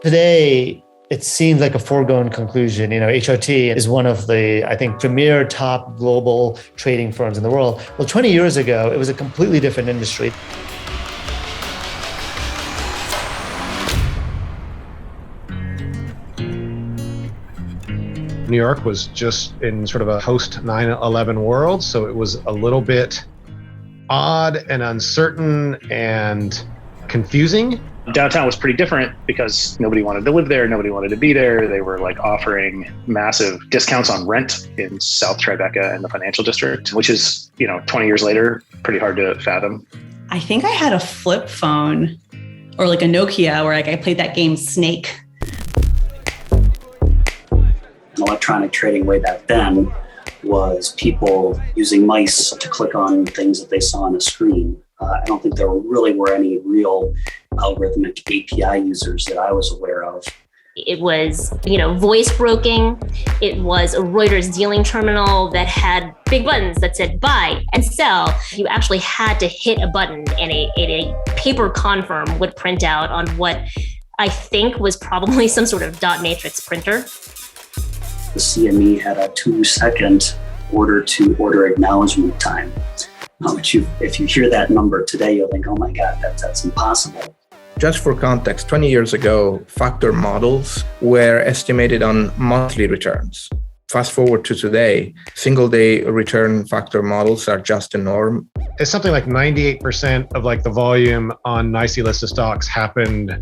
Today, it seems like a foregone conclusion. HRT is one of the, I think, premier top global trading firms in the world. Well, 20 years ago, it was a completely different industry. New York was just in sort of a post 9/11 world, so it was a little bit odd and uncertain and confusing. Downtown was pretty different because nobody wanted to live there, nobody wanted to be there. They were like offering massive discounts on rent in South Tribeca and the financial district, which is, 20 years later, pretty hard to fathom. I think I had a flip phone or like a Nokia where I played that game Snake. Electronic trading way back then was people using mice to click on things that they saw on a screen. I don't think there really were any real algorithmic API users that I was aware of. It was, voice broking. It was a Reuters dealing terminal that had big buttons that said buy and sell. You actually had to hit a button and a paper confirm would print out on what I think was probably some sort of dot matrix printer. The CME had a 2-second order-to-order acknowledgement time. Which if you hear that number today, you'll think, oh my God, that's impossible. Just for context, 20 years ago, factor models were estimated on monthly returns. Fast forward to today, single-day return factor models are just a norm. It's something like 98% of the volume on NYSE listed stocks happened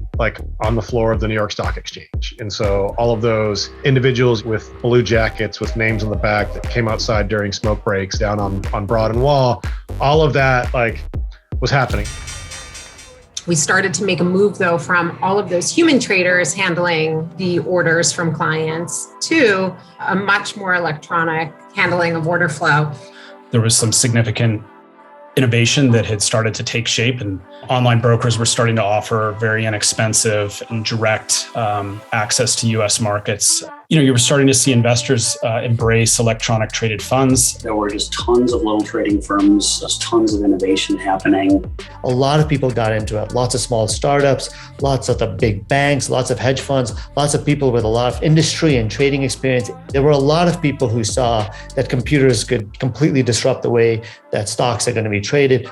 on the floor of the New York Stock Exchange. And so all of those individuals with blue jackets with names on the back that came outside during smoke breaks down on Broad and Wall, all of that was happening. We started to make a move, though, from all of those human traders handling the orders from clients to a much more electronic handling of order flow. There was some significant innovation that had started to take shape, and online brokers were starting to offer very inexpensive and direct access to U.S. markets. You were starting to see investors embrace electronic traded funds. There were just tons of little trading firms, just tons of innovation happening. A lot of people got into it. Lots of small startups, lots of the big banks, lots of hedge funds, lots of people with a lot of industry and trading experience. There were a lot of people who saw that computers could completely disrupt the way that stocks are going to be traded.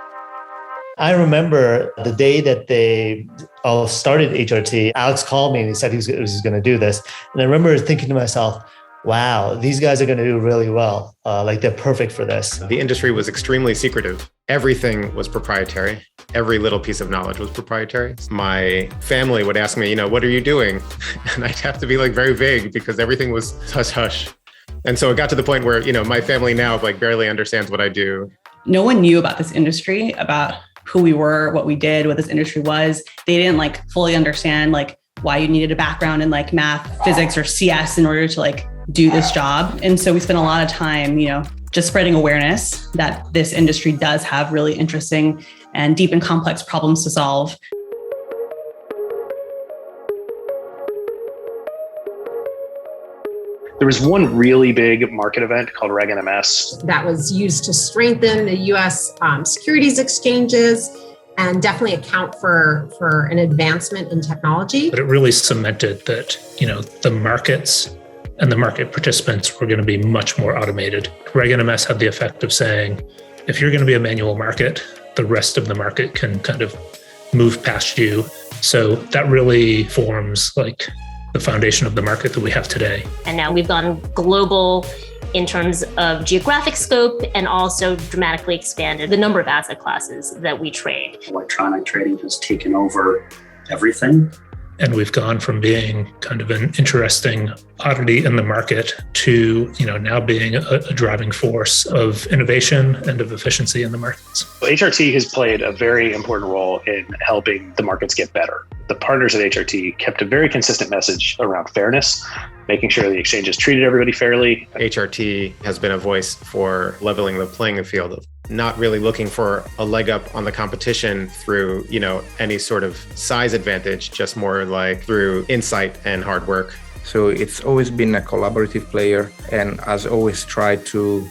I remember the day that they all started HRT, Alex called me and he said he was going to do this. And I remember thinking to myself, wow, these guys are going to do really well. They're perfect for this. The industry was extremely secretive. Everything was proprietary. Every little piece of knowledge was proprietary. My family would ask me, what are you doing? And I'd have to be very vague because everything was hush hush. And so it got to the point where, my family now barely understands what I do. No one knew about this industry, about who we were, what we did, what this industry was. They didn't fully understand why you needed a background in math, physics, or CS in order to do this job. And so we spent a lot of time, just spreading awareness that this industry does have really interesting and deep and complex problems to solve. There was one really big market event called Reg NMS. That was used to strengthen the U.S. Securities exchanges and definitely account for an advancement in technology. But it really cemented that, the markets and the market participants were going to be much more automated. Reg NMS had the effect of saying, if you're going to be a manual market, the rest of the market can kind of move past you. So that really forms the foundation of the market that we have today. And now we've gone global in terms of geographic scope and also dramatically expanded the number of asset classes that we trade. Electronic trading has taken over everything. And we've gone from being kind of an interesting oddity in the market to, now being a driving force of innovation and of efficiency in the markets. HRT has played a very important role in helping the markets get better. The partners at HRT kept a very consistent message around fairness, making sure the exchanges treated everybody fairly. HRT has been a voice for leveling the playing field of not really looking for a leg up on the competition through, any sort of size advantage, just more through insight and hard work. So it's always been a collaborative player and has always tried to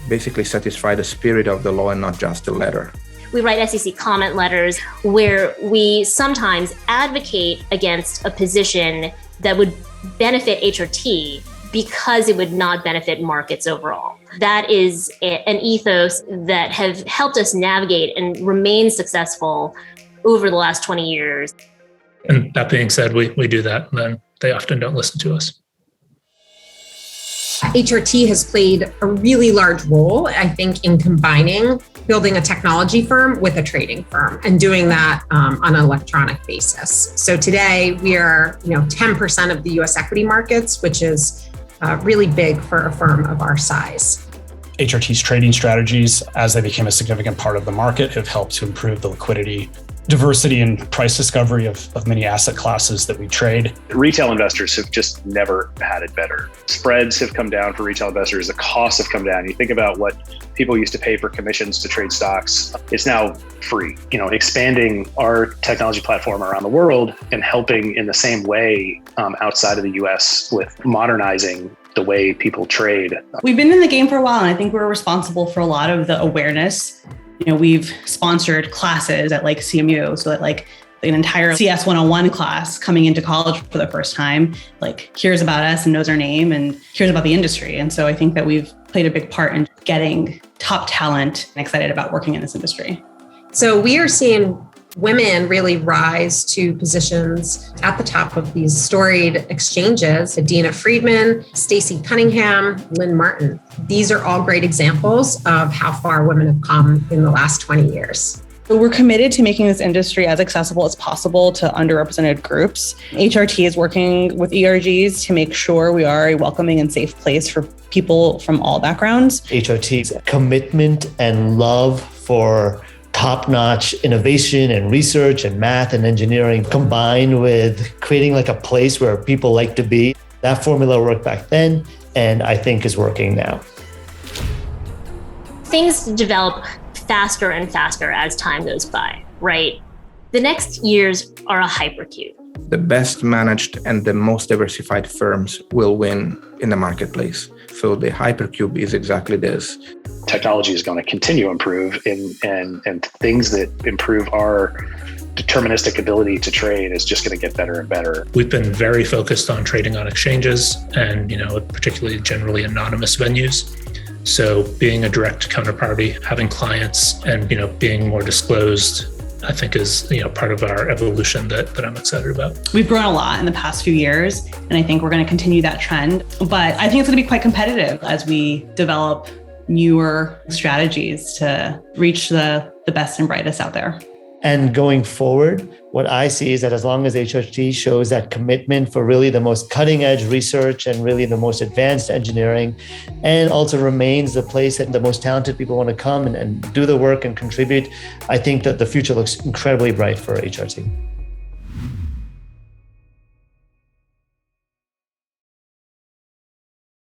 basically satisfy the spirit of the law and not just the letter. We write SEC comment letters where we sometimes advocate against a position that would benefit HRT because it would not benefit markets overall. That is an ethos that have helped us navigate and remain successful over the last 20 years. And that being said, we do that, and then they often don't listen to us. HRT has played a really large role, I think, in combining building a technology firm with a trading firm and doing that on an electronic basis. So today we are, 10% of the US equity markets, which is really big for a firm of our size. HRT's trading strategies, as they became a significant part of the market, have helped to improve the liquidity, diversity, and price discovery of many asset classes that we trade. Retail investors have just never had it better. Spreads have come down for retail investors. The costs have come down. You think about what people used to pay for commissions to trade stocks. It's now free. Expanding our technology platform around the world and helping in the same way outside of the US with modernizing the way people trade. We've been in the game for a while, and I think we're responsible for a lot of the awareness. We've sponsored classes at CMU, so that an entire CS 101 class coming into college for the first time, hears about us and knows our name and hears about the industry. And so I think that we've played a big part in getting top talent and excited about working in this industry. So we are seeing women really rise to positions at the top of these storied exchanges. Adina Friedman, Stacey Cunningham, Lynn Martin. These are all great examples of how far women have come in the last 20 years. We're committed to making this industry as accessible as possible to underrepresented groups. HRT is working with ERGs to make sure we are a welcoming and safe place for people from all backgrounds. HRT's commitment and love for top-notch innovation and research and math and engineering combined with creating a place where people like to be. That formula worked back then, and I think is working now. Things develop faster and faster as time goes by, right? The next years are a hypercube. The best managed and the most diversified firms will win in the marketplace. So the hypercube is exactly this. Technology is going to continue to improve, and things that improve our deterministic ability to trade is just going to get better and better. We've been very focused on trading on exchanges and, particularly generally anonymous venues. So being a direct counterparty, having clients and, being more disclosed, I think is, part of our evolution that I'm excited about. We've grown a lot in the past few years, and I think we're going to continue that trend. But I think it's going to be quite competitive as we develop newer strategies to reach the best and brightest out there. And going forward, what I see is that as long as HRT shows that commitment for really the most cutting edge research and really the most advanced engineering, and also remains the place that the most talented people want to come and do the work and contribute, I think that the future looks incredibly bright for HRT.